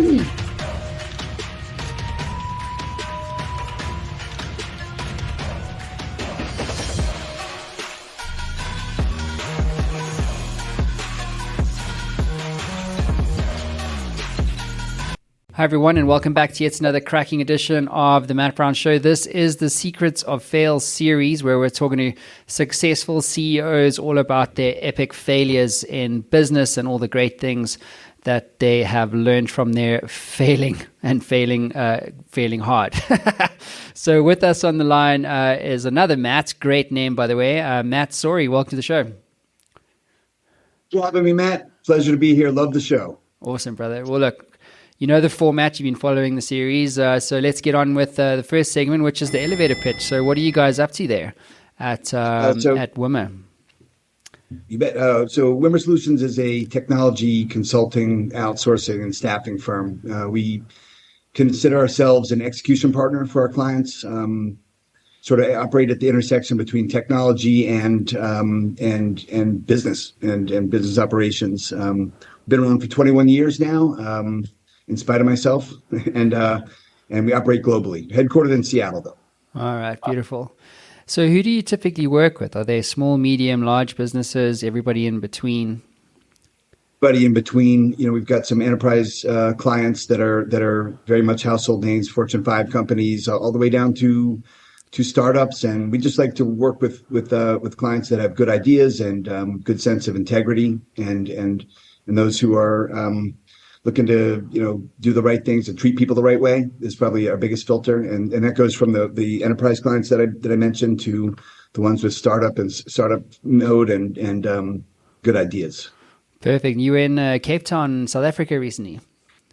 Hi, everyone, and welcome back to yet another cracking edition of The Matt Brown Show. This is the Secrets of Fail series, where we're talking to successful CEOs all about their epic failures in business and all the great things that they have learned from their failing hard. So with us on the line is another Matt. Great name, by the way. Matt Sauri, welcome to the show. Thanks for having me, Matt. Pleasure to be here. Love the show. Awesome, brother. Well, look, you know the format. You've been following the series. So let's get on with the first segment, which is the elevator pitch. So what are you guys up to there at Wimmer? You bet. So Wimmer Solutions is a technology consulting, outsourcing, and staffing firm. We consider ourselves an execution partner for our clients, sort of operate at the intersection between technology and business and business operations. Been around for 21 years now. In spite of myself, and we operate globally, headquartered in Seattle, though. All right, beautiful. So who do you typically work with? Are they small, medium, large businesses, everybody in between? Everybody in between. You know, we've got some enterprise clients that are very much household names, Fortune 5 companies, all the way down to startups, and we just like to work with clients that have good ideas and good sense of integrity, and those who are looking to, do the right things and treat people the right way is probably our biggest filter. And that goes from the enterprise clients that I mentioned to the ones with startup mode and good ideas. Perfect. You were in Cape Town, South Africa recently.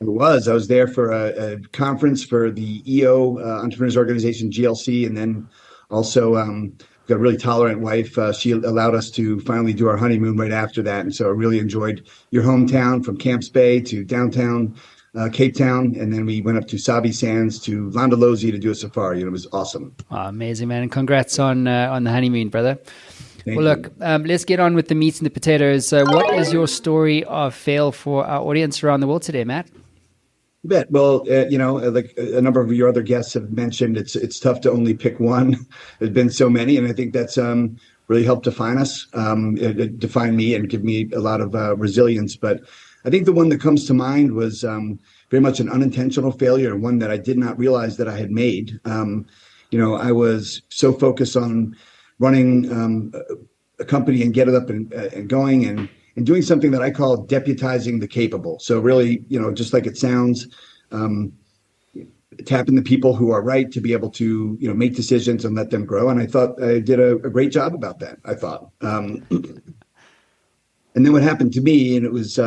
I was there for a conference for the EO Entrepreneurs Organization, GLC, and then also got a really tolerant wife. She allowed us to finally do our honeymoon right after that. And so I really enjoyed your hometown, from Camps Bay to downtown Cape Town. And then we went up to Sabi Sands to Landalozi to do a safari. And it was awesome. Oh, amazing, man. And congrats on the honeymoon, brother. Thank well, you. Look, let's get on with the meat and the potatoes. What is your story of fail for our audience around the world today, Matt? You bet. Well, like a number of your other guests have mentioned, it's tough to only pick one. There's been so many, and I think that's really helped define us, define me, and give me a lot of resilience. But I think the one that comes to mind was very much an unintentional failure, and one that I did not realize that I had made. I was so focused on running a company and get it up and going, and doing something that I call deputizing the capable. So really, just like it sounds, tapping the people who are right to be able to, make decisions and let them grow. And I thought I did a great job about that, I thought. And then what happened to me, and it was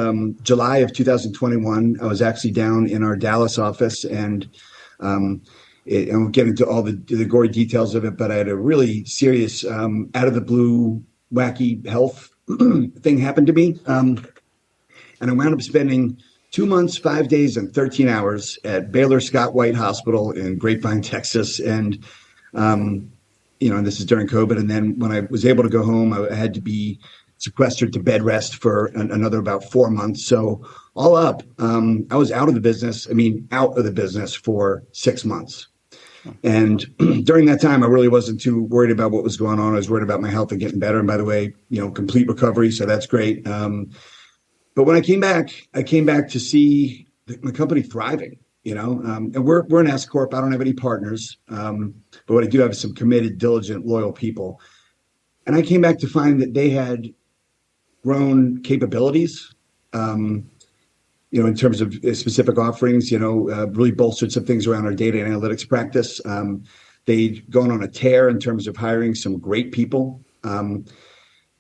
July of 2021, I was actually down in our Dallas office, and I won't get into all the gory details of it, but I had a really serious, out of the blue, wacky health thing happened to me. And I wound up spending 2 months, 5 days, and 13 hours at Baylor Scott White Hospital in Grapevine, Texas. And, and this is during COVID. And then when I was able to go home, I had to be sequestered to bed rest for another about 4 months. So all up, I was out of the business for 6 months. And during that time, I really wasn't too worried about what was going on. I was worried about my health and getting better. And by the way, complete recovery. So that's great. But when I came back to see my company thriving, and we're an S Corp. I don't have any partners. But what I do have is some committed, diligent, loyal people. And I came back to find that they had grown capabilities, in terms of specific offerings, really bolstered some things around our data and analytics practice. They'd gone on a tear in terms of hiring some great people, and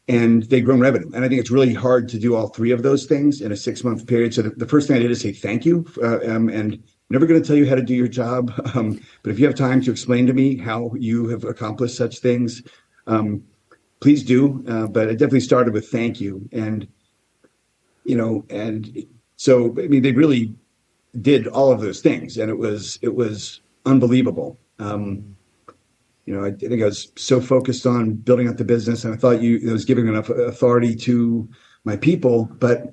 they'd grown revenue. And I think it's really hard to do all three of those things in a 6-month period. So the first thing I did is say thank you. And I'm never going to tell you how to do your job. But if you have time to explain to me how you have accomplished such things, please do. But it definitely started with thank you. And, so, they really did all of those things, and it was unbelievable. I think I was so focused on building up the business, and I thought I was giving enough authority to my people, but,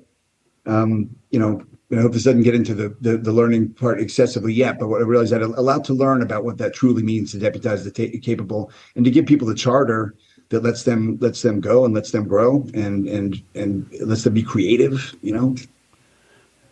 I hope this doesn't get into the learning part excessively yet, but what I realized that a lot to learn about what that truly means to deputize the capable, and to give people the charter that lets them go and lets them grow and lets them be creative, you know.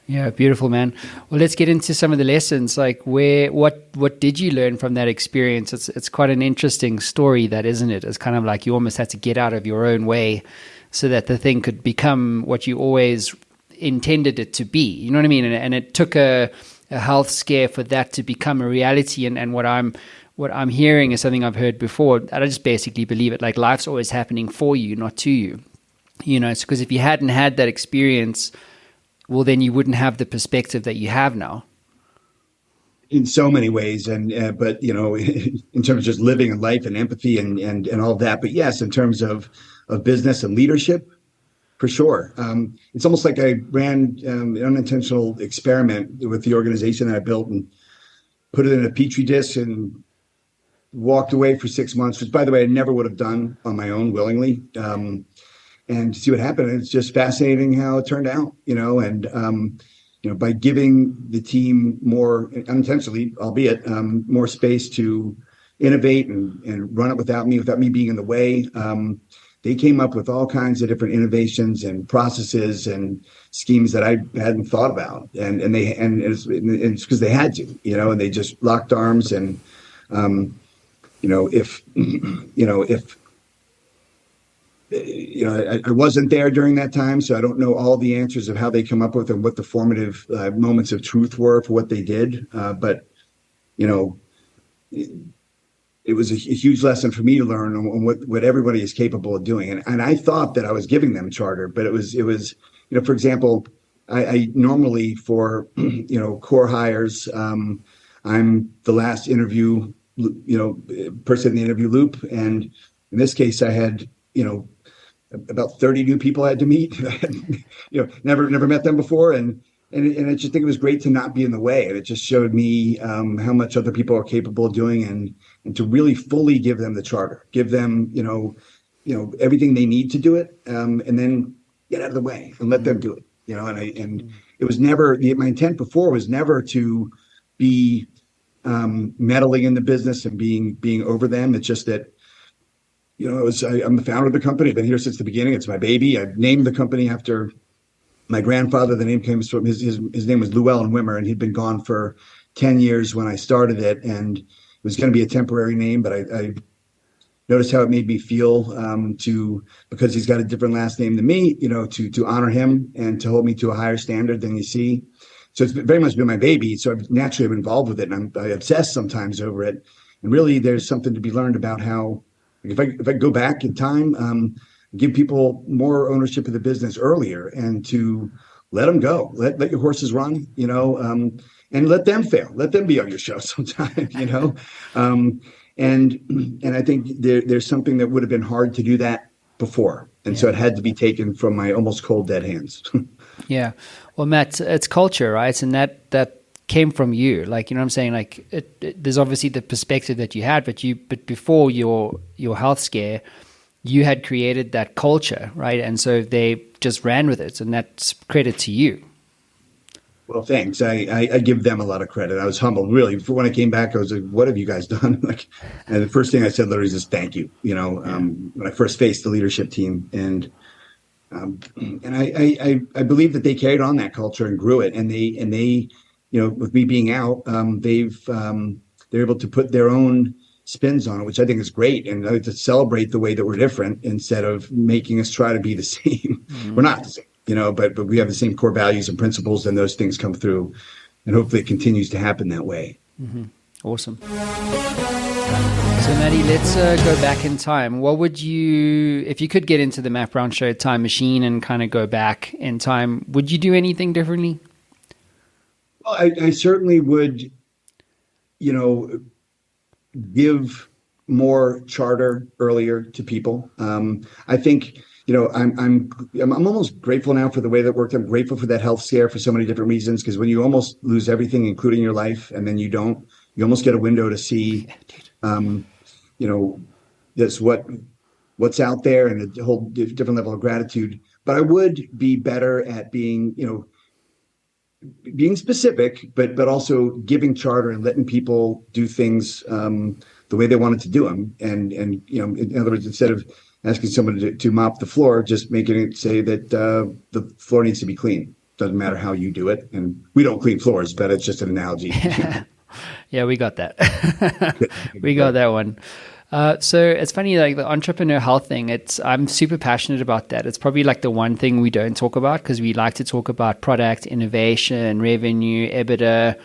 Yeah, beautiful, man. Well, let's get into some of the lessons. Like, what did you learn from that experience? It's quite an interesting story, that, isn't it? It's kind of like you almost had to get out of your own way so that the thing could become what you always intended it to be. You know what I mean? And it took a health scare for that to become a reality. And what I'm hearing is something I've heard before. I just basically believe it. Like, life's always happening for you, not to you. You know, it's because if you hadn't had that experience, well, then you wouldn't have the perspective that you have now. In so many ways, but you know, in terms of just living and life and empathy and all of that. But yes, in terms of business and leadership, for sure. It's almost like I ran an unintentional experiment with the organization that I built and put it in a petri dish and walked away for 6 months, which, by the way, I never would have done on my own willingly. And see what happened. It's just fascinating how it turned out, you know, and, you know, by giving the team more, unintentionally, albeit, more space to innovate and run it without me being in the way. They came up with all kinds of different innovations and processes and schemes that I hadn't thought about. And it's because they had to, you know, and they just locked arms. And, you know, if I wasn't there during that time, so I don't know all the answers of how they come up with and what the formative moments of truth were for what they did. But, you know, it was a huge lesson for me to learn on what everybody is capable of doing. And I thought that I was giving them charter, but it was, you know, for example, I normally for, you know, core hires, I'm the last interview, you know, person in the interview loop. And in this case, I had, you know, about 30 new people I had to meet. You know, never met them before, and I just think it was great to not be in the way, and it just showed me how much other people are capable of doing, and to really fully give them the charter, give them you know everything they need to do it, and then get out of the way and let them do it. You know, and it was never my intent before was never to be meddling in the business and being over them. It's just that. You know, I'm the founder of the company. I've been here since the beginning. It's my baby. I've named the company after my grandfather. The name came from his name was Llewellyn Wimmer, and he'd been gone for 10 years when I started it. And it was going to be a temporary name, but I noticed how it made me feel because he's got a different last name than me, you know, to honor him and to hold me to a higher standard than you see. So it's very much been my baby. So I've naturally been involved with it, and I obsess sometimes over it. And really, there's something to be learned about how. If I go back in time, give people more ownership of the business earlier, and to let them go, let your horses run, you know, and let them fail, let them be on your show sometime, you know, and I think there's something that would have been hard to do that before, and so it had to be taken from my almost cold dead hands. Yeah, well, Matt, it's culture, right? And that came from you, like, you know what I'm saying? Like there's obviously the perspective that you had, but before your health scare, you had created that culture, right? And so they just ran with it, and that's credit to you. Well, thanks. I give them a lot of credit. I was humbled, really. Before, when I came back, I was like, "What have you guys done?" Like, and the first thing I said literally is just thank you. You know, when I first faced the leadership team, and I believe that they carried on that culture and grew it, and they. You know, with me being out, they're able to put their own spins on it, which I think is great, and to celebrate the way that we're different instead of making us try to be the same. Mm-hmm. We're not the same, you know, but we have the same core values and principles, and those things come through, and hopefully it continues to happen that way. Mm-hmm. Awesome. So, Maddie, let's go back in time. What would you, if you could get into the Matt Brown Show time machine and kind of go back in time, would you do anything differently? Well, I certainly would, you know, give more charter earlier to people. I think, you know, I'm almost grateful now for the way that worked. I'm grateful for that health scare for so many different reasons, because when you almost lose everything, including your life, and then you almost get a window to see, you know, this what's out there, and a whole different level of gratitude. But I would be better at being, you know, being specific, but also giving charter and letting people do things the way they wanted to do them. And in other words, instead of asking someone to mop the floor, just making it say that the floor needs to be clean. Doesn't matter how you do it. And we don't clean floors, but it's just an analogy. Yeah, we got that. We got that one. So it's funny, like the entrepreneur health thing, I'm super passionate about that. It's probably like the one thing we don't talk about because we like to talk about product, innovation, revenue, EBITDA,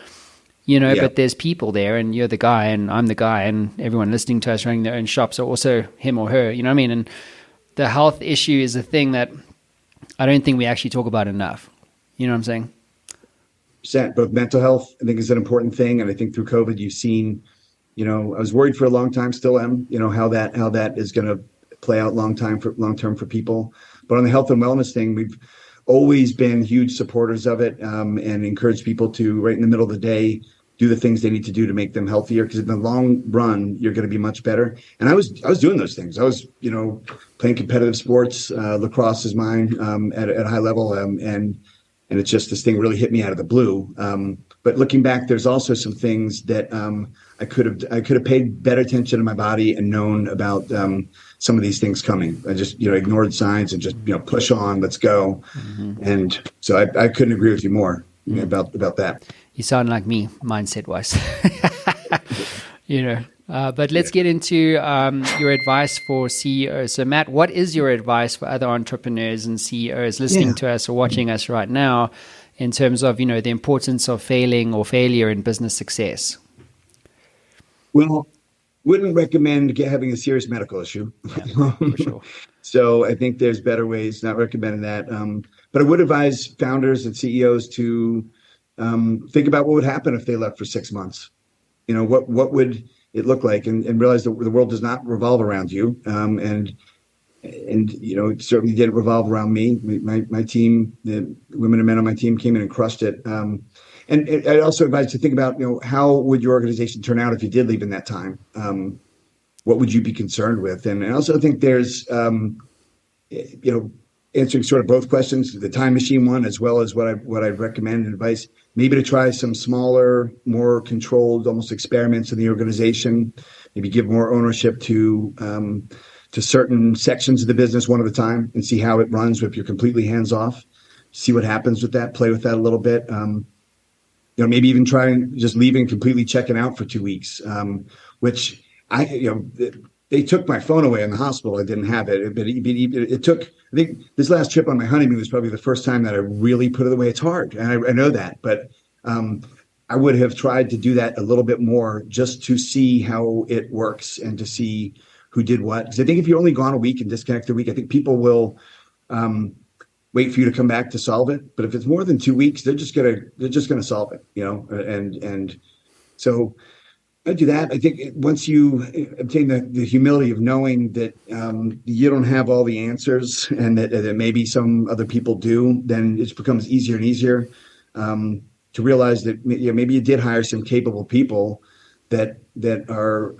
but there's people there and you're the guy and I'm the guy and everyone listening to us running their own shops are also him or her, you know what I mean? And the health issue is a thing that I don't think we actually talk about enough. You know what I'm saying? Both mental health, I think, is an important thing. And I think through COVID, you've seen, I was worried for a long time, still am, how that is going to play out long term for people. But on the health and wellness thing, we've always been huge supporters of it, and encourage people to, right in the middle of the day, do the things they need to do to make them healthier. Because in the long run, you're going to be much better. And I was doing those things. I was, playing competitive sports. Lacrosse is mine at a high level, and it's just this thing really hit me out of the blue. But looking back, there's also some things that I could have paid better attention to my body and known about some of these things coming. I just ignored signs and just push on, let's go. Mm-hmm. And so I couldn't agree with you more about that. You sound like me, mindset wise. But let's get into your advice for CEOs. So Matt, what is your advice for other entrepreneurs and CEOs listening to us or watching us right now in terms of, the importance of failing or failure in business success? Well, wouldn't recommend having a serious medical issue. Yeah, for sure. So I think there's better ways, not recommending that. But I would advise founders and CEOs to think about what would happen if they left for 6 months. What would it look like, and realize that the world does not revolve around you. And it certainly didn't revolve around me. My team, the women and men on my team came in and crushed it. And I also advise to think about, how would your organization turn out if you did leave in that time? What would you be concerned with? And I also think there's, answering sort of both questions, the time machine one, as well as what I'd recommend and advice, maybe to try some smaller, more controlled, almost experiments in the organization, maybe give more ownership to certain sections of the business one at a time and see how it runs if you're completely hands off, see what happens with that, play with that a little bit. Maybe even try and just leaving completely, checking out for 2 weeks, which they took my phone away in the hospital. I didn't have it, but it took, I think this last trip on my honeymoon was probably the first time that I really put it away. It's hard. And I know that, but I would have tried to do that a little bit more just to see how it works and to see who did what. Because I think if you're only gone a week and disconnect a week, I think people will wait for you to come back to solve it. But if it's more than 2 weeks, they're just gonna solve it, and so I do that. I think once you obtain the humility of knowing that you don't have all the answers and that maybe some other people do, then it becomes easier and easier to realize that maybe you did hire some capable people that are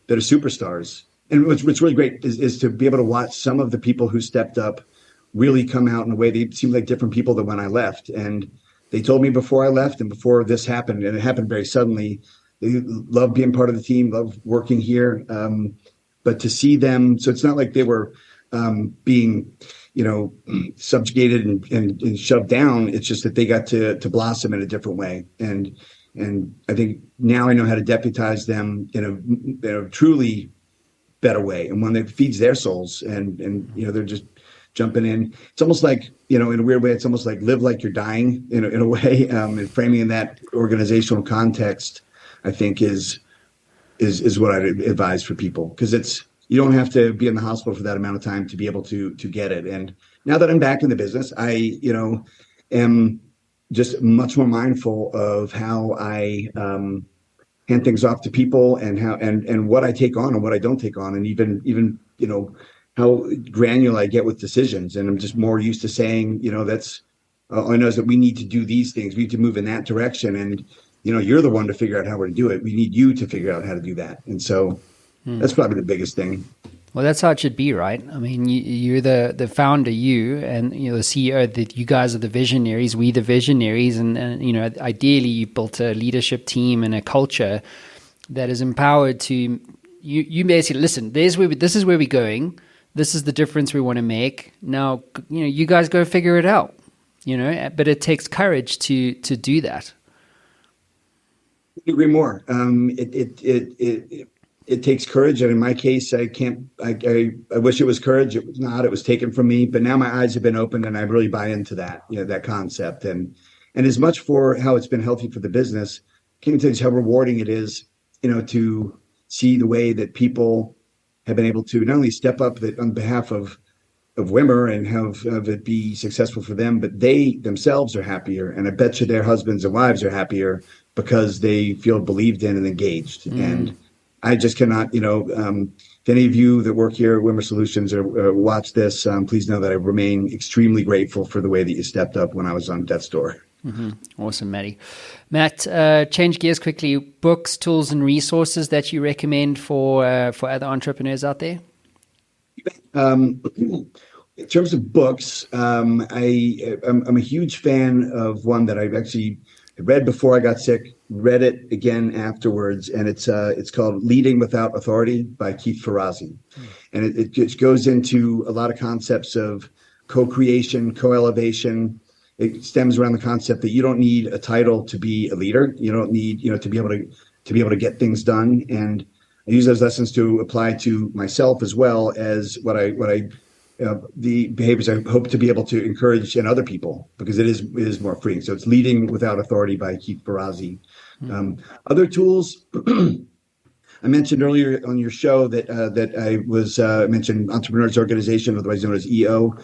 superstars. And what's really great is to be able to watch some of the people who stepped up really come out in a way. They seemed like different people than when I left. And they told me before I left and before this happened, and it happened very suddenly, they love being part of the team, love working here. But to see them, so it's not like they were being, subjugated and shoved down. It's just that they got to blossom in a different way. And I think now I know how to deputize them in a truly better way, and one that feeds their souls. And they're just jumping in. It's almost like, in a weird way, it's almost like live like you're dying in a way, and framing in that organizational context, I think is what I'd advise for people, because you don't have to be in the hospital for that amount of time to be able to get it. And now that I'm back in the business, I am just much more mindful of how I hand things off to people and how and what I take on and what I don't take on, and even how granular I get with decisions. And I'm just more used to saying, that's all I know is that we need to do these things. We need to move in that direction. And you're the one to figure out how we're to do it. We need you to figure out how to do that. And so that's probably the biggest thing. Well, that's how it should be, right? I mean, you're the founder, and the CEO. That you guys are the visionaries, we the visionaries, and ideally you built a leadership team and a culture that is empowered to you basically listen. This is where we're going. This is the difference we want to make. Now, you guys go figure it out. But it takes courage to do that. I agree more. It takes courage, and in my case, I wish it was courage. It was not. It was taken from me. But now my eyes have been opened, and I really buy into that, that concept. And as much for how it's been healthy for the business, I can't tell you how rewarding it is, to see the way that people have been able to not only step up on behalf of Wimmer and have it be successful for them, but they themselves are happier, and I bet you their husbands and wives are happier because they feel believed in and engaged. And I just cannot, if any of you that work here at Wimmer Solutions or watch this, please know that I remain extremely grateful for the way that you stepped up when I was on death's door. Mm-hmm. Awesome, Matty. Matt, change gears quickly. Books, tools, and resources that you recommend for other entrepreneurs out there? In terms of books, I'm a huge fan of one that I've actually read before I got sick, read it again afterwards, and it's called Leading Without Authority by Keith Ferrazzi. And it just goes into a lot of concepts of co-creation, co-elevation. It stems around the concept that you don't need a title to be a leader. You don't need, to be able to get things done. And I use those lessons to apply to myself as well as the behaviors I hope to be able to encourage in other people, because it is more freeing. So it's Leading Without Authority by Keith Ferrazzi. Other tools, I mentioned earlier on your show that I mentioned Entrepreneurs Organization, otherwise known as EO.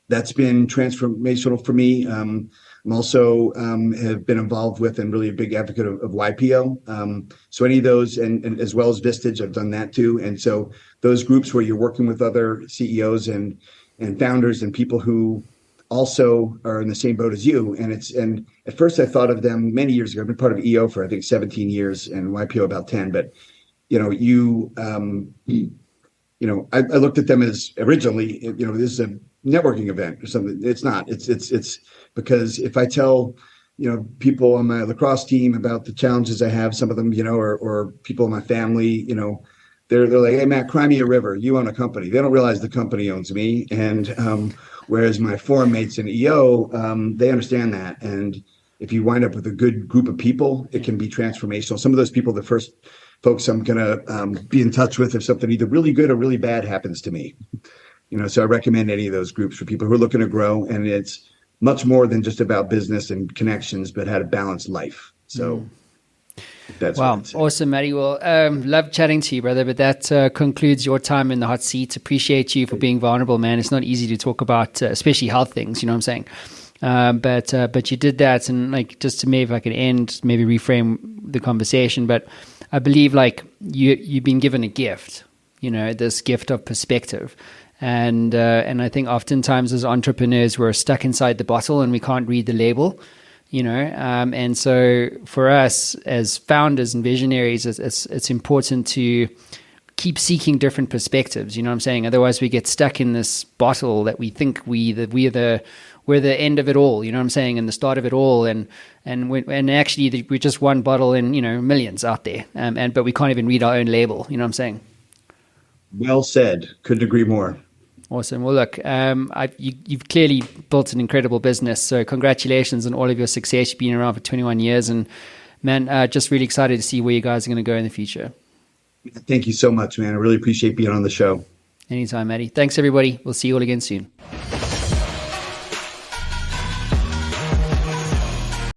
That's been transformational for me. I'm also have been involved with and really a big advocate of YPO. So any of those, and as well as Vistage, I've done that too. And so those groups where you're working with other CEOs and founders and people who also are in the same boat as you. And at first I thought of them many years ago. I've been part of EO for I think 17 years and YPO about 10. But I looked at them as originally, this is a networking event or something. It's not. It's because if I tell people on my lacrosse team about the challenges I have, some of them or people in my family, they're like, hey Matt, cry me a river. You own a company. They don't realize the company owns me. And whereas my forum mates in EO, they understand that. And if you wind up with a good group of people, it can be transformational. Some of those people, the first folks I'm going to be in touch with if something either really good or really bad happens to me. So I recommend any of those groups for people who are looking to grow. And it's much more than just about business and connections, but how to balance life. So that's wow. Awesome, Matty. Well, love chatting to you, brother. But that concludes your time in the hot seat. Appreciate you for being vulnerable, man. It's not easy to talk about, especially health things, you know what I'm saying? But you did that. And just to maybe if I could maybe reframe the conversation, but I believe you've been given a gift, this gift of perspective. And I think oftentimes as entrepreneurs, we're stuck inside the bottle and we can't read the label, and so for us as founders and visionaries, it's important to keep seeking different perspectives, you know what I'm saying? Otherwise we get stuck in this bottle that we think we're the end of it all, you know what I'm saying, and the start of it all, and actually we're just one bottle in millions out there, but we can't even read our own label, you know what I'm saying? Well said. Couldn't agree more. Awesome. Well, look, you've clearly built an incredible business. So congratulations on all of your success. You've been around for 21 years. And, man, just really excited to see where you guys are going to go in the future. Thank you so much, man. I really appreciate being on the show. Anytime, Matty. Thanks, everybody. We'll see you all again soon.